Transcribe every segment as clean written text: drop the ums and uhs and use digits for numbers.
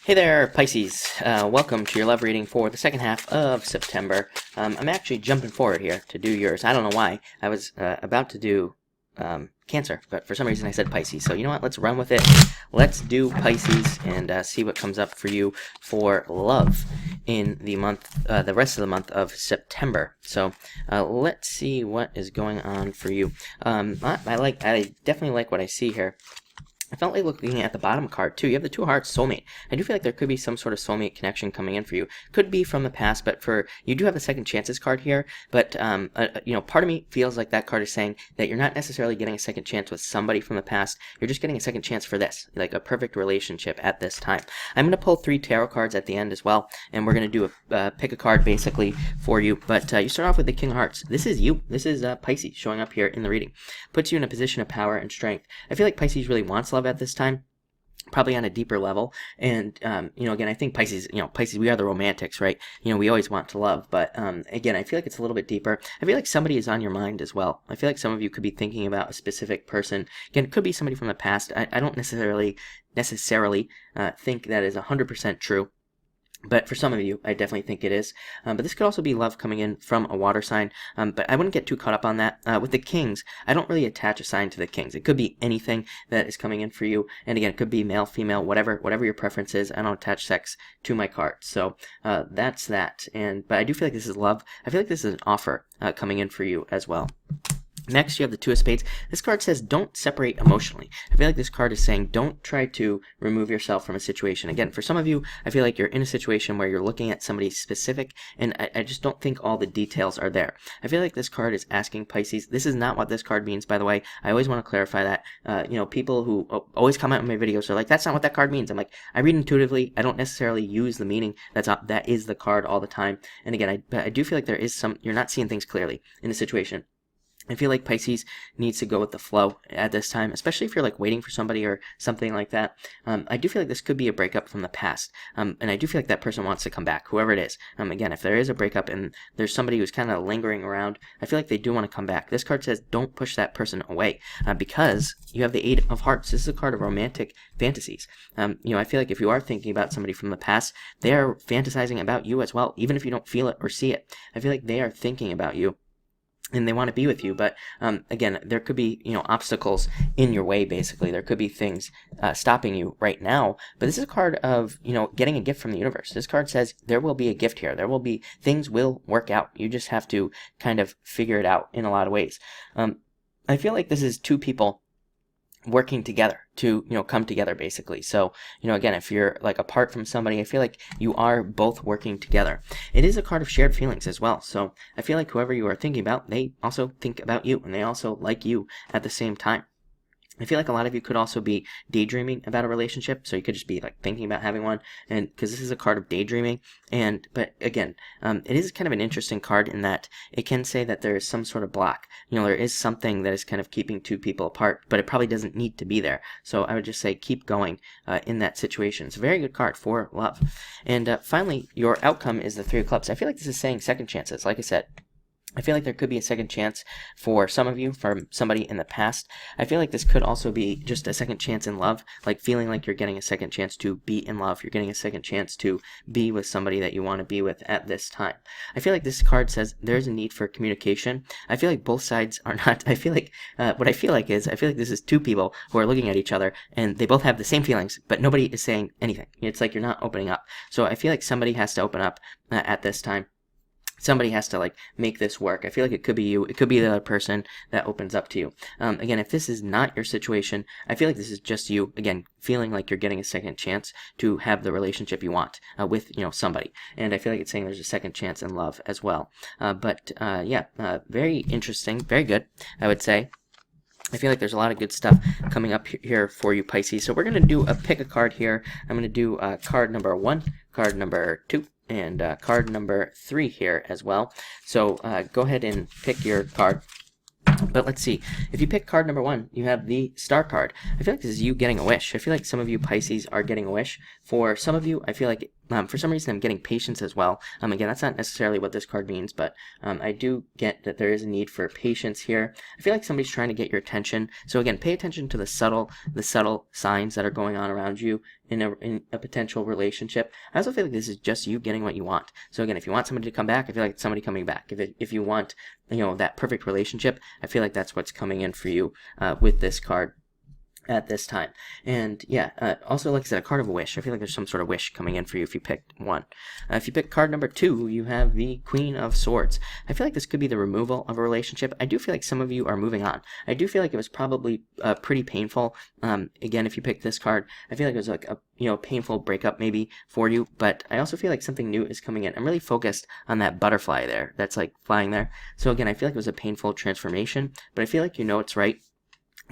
Hey there, Pisces. Welcome to your love reading for the second half of September. I'm actually jumping forward here to do yours. I don't know why. I was about to do Cancer, but for some reason I said Pisces. So you know what? Let's run with it. Let's do Pisces and see what comes up for you for love in the month, the rest of the month of September. So let's see what is going on for you. I definitely like what I see here. I felt like looking at the bottom card too. You have the two hearts, soulmate. I do feel like there could be some sort of soulmate connection coming in for you. Could be from the past, but you do have the second chances card here. But part of me feels like that card is saying that you're not necessarily getting a second chance with somebody from the past. You're just getting a second chance for this, like a perfect relationship at this time. I'm gonna pull 3 tarot cards at the end as well, and we're gonna do a pick a card basically for you. But you start off with the King of Hearts. This is you. This is Pisces showing up here in the reading. Puts you in a position of power and strength. I feel like Pisces really wants love at this time, probably on a deeper level. And again, I think Pisces, we are the romantics, right? We always want to love, but again, I feel like it's a little bit deeper. I feel like somebody is on your mind as well. I feel like some of you could be thinking about a specific person. Again, it could be somebody from the past. I don't necessarily think that is 100% true. But for some of you, I definitely think it is. But this could also be love coming in from a water sign. But I wouldn't get too caught up on that. With the Kings, I don't really attach a sign to the Kings. It could be anything that is coming in for you. And again, it could be male, female, whatever your preference is. I don't attach sex to my cards. So that's that. But I do feel like this is love. I feel like this is an offer coming in for you as well. Next, you have the Two of Spades. This card says don't separate emotionally. I feel like this card is saying don't try to remove yourself from a situation. Again, for some of you, I feel like you're in a situation where you're looking at somebody specific, and I just don't think all the details are there. I feel like this card is asking Pisces. This is not what this card means, by the way. I always want to clarify that. People who always comment on my videos are like, that's not what that card means. I'm like, I read intuitively. I don't necessarily use the meaning that is the card all the time. And again, I do feel like there is you're not seeing things clearly in a situation. I feel like Pisces needs to go with the flow at this time, especially if you're like waiting for somebody or something like that. I do feel like this could be a breakup from the past, and I do feel like that person wants to come back, whoever it is. Again, if there is a breakup and there's somebody who's kind of lingering around, I feel like they do want to come back. This card says don't push that person away because you have the Eight of Hearts. This is a card of romantic fantasies. I feel like if you are thinking about somebody from the past, they are fantasizing about you as well, even if you don't feel it or see it. I feel like they are thinking about you and they want to be with you, but again, there could be obstacles in your way. Basically, there could be things stopping you right now. But this is a card of getting a gift from the universe. This card says there will be a gift here. There will be things will work out. You just have to kind of figure it out in a lot of ways. I feel like this is two people working together to come together basically. So again, if you're like apart from somebody, I feel like you are both working together. It is a card of shared feelings as well, so I feel like whoever you are thinking about, they also think about you and they also like you at the same time. I feel like a lot of you could also be daydreaming about a relationship, so you could just be like thinking about having one, and because this is a card of daydreaming. But again, it is kind of an interesting card in that it can say that there is some sort of block. There is something that is kind of keeping two people apart, but it probably doesn't need to be there. So I would just say keep going in that situation. It's a very good card for love. And finally, your outcome is the Three of Clubs. I feel like this is saying second chances. Like I said, I feel like there could be a second chance for some of you, from somebody in the past. I feel like this could also be just a second chance in love, like feeling like you're getting a second chance to be in love. You're getting a second chance to be with somebody that you want to be with at this time. I feel like this card says there's a need for communication. I feel like both sides are not, I feel like this is two people who are looking at each other and they both have the same feelings, but nobody is saying anything. It's like you're not opening up. So I feel like somebody has to open up at this time. Somebody has to make this work. I feel like it could be you. It could be the other person that opens up to you. Again, if this is not your situation, I feel like this is just you, again, feeling like you're getting a second chance to have the relationship you want with somebody. And I feel like it's saying there's a second chance in love as well. Very interesting. Very good, I would say. I feel like there's a lot of good stuff coming up here for you, Pisces. So we're going to do a pick a card here. I'm going to do card number 1, card number 2, and card number 3 here as well. So go ahead and pick your card. But let's see. If you pick card number 1, you have the Star card. I feel like this is you getting a wish. I feel like some of you Pisces are getting a wish. For some of you, I feel like For some reason, I'm getting patience as well. Again, that's not necessarily what this card means, but I do get that there is a need for patience here. I feel like somebody's trying to get your attention. So again, pay attention to the subtle signs that are going on around you in a potential relationship. I also feel like this is just you getting what you want. So again, if you want somebody to come back, I feel like it's somebody coming back. If you want, that perfect relationship, I feel like that's what's coming in for you with this card at this time. And yeah, also, like I said, a card of a wish. I feel like there's some sort of wish coming in for you if you picked one. If you pick card number 2, you have the Queen of Swords. I feel like this could be the removal of a relationship. I do feel like some of you are moving on. I do feel like it was probably pretty painful. Again, if you pick this card, I feel like it was like a painful breakup maybe for you, but I also feel like something new is coming in. I'm really focused on that butterfly there that's like flying there. So again, I feel like it was a painful transformation, but I feel like it's right,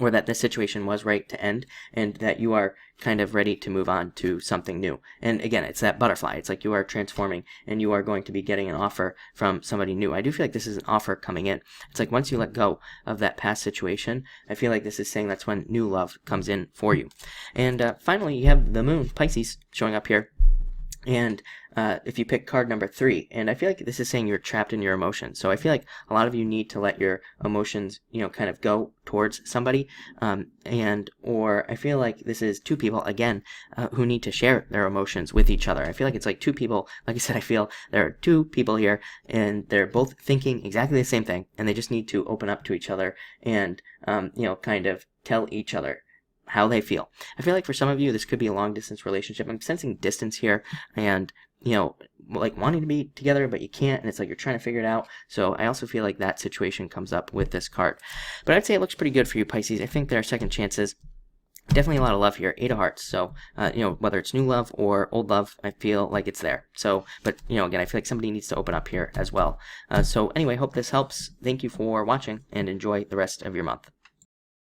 or that this situation was right to end, and that you are kind of ready to move on to something new. And again, it's that butterfly. It's like you are transforming, and you are going to be getting an offer from somebody new. I do feel like this is an offer coming in. It's like once you let go of that past situation, I feel like this is saying that's when new love comes in for you. And finally, you have the Moon, Pisces, showing up here. And if you pick card number 3, and I feel like this is saying you're trapped in your emotions. So I feel like a lot of you need to let your emotions, kind of go towards somebody, or I feel like this is 2 people, again, who need to share their emotions with each other. I feel like it's like 2 people, like I said, I feel there are 2 people here, and they're both thinking exactly the same thing, and they just need to open up to each other and, kind of tell each other how they feel. I feel like for some of you, this could be a long distance relationship. I'm sensing distance here, and like wanting to be together, but you can't, and it's like you're trying to figure it out. So I also feel like that situation comes up with this card. But I'd say it looks pretty good for you, Pisces. I think there are second chances. Definitely a lot of love here, 8 of Hearts. So, whether it's new love or old love, I feel like it's there. So, but, again, I feel like somebody needs to open up here as well. So anyway, hope this helps. Thank you for watching, and enjoy the rest of your month.